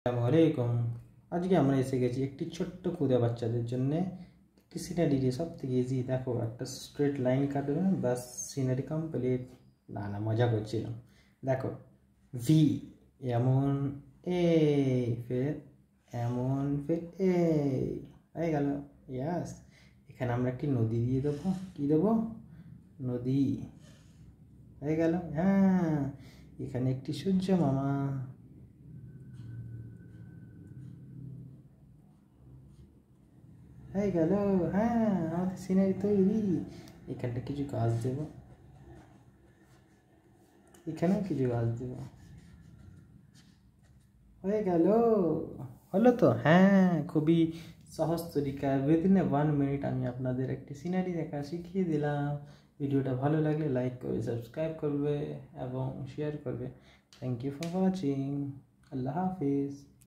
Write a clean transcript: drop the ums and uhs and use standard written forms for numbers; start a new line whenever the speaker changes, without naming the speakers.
আসসালামু আলাইকুম। আজকে আমরা এসে গেছি একটি ছোট্ট ক্ষুদে বাচ্চাদের জন্য একটি সিনারি দিয়ে। সব থেকে ইজি, দেখো একটা স্ট্রেট লাইন কাটবে, বাস সিনারি কমপ্লিট। না মজা করছিলাম। দেখো, ভি এমন, এ ফের এমন, ফের এ হয়ে গেল। ইয়াস, এখানে আমরা একটি নদী দিয়ে দেবো। কি দেবো? নদী। হয়ে গেল। হ্যাঁ, এখানে একটি সূর্য মামা। হয়ে গেল। হ্যাঁ, আমাদের সিনারি তৈরি। এখানটা কিছু গাছ দেব, এখানেও কিছু গাছ দেব। হয়ে গেল। হলো তো? হ্যাঁ, খুবই সহজ তরিকা। উইদিন 1 মিনিট আমি আপনাদের একটি সিনারি দেখা শিখিয়ে দিলাম। ভিডিওটা ভালো লাগলে লাইক করবে, সাবস্ক্রাইব করবে এবং শেয়ার করবে। Thank you for watching. আল্লাহ হাফিজ।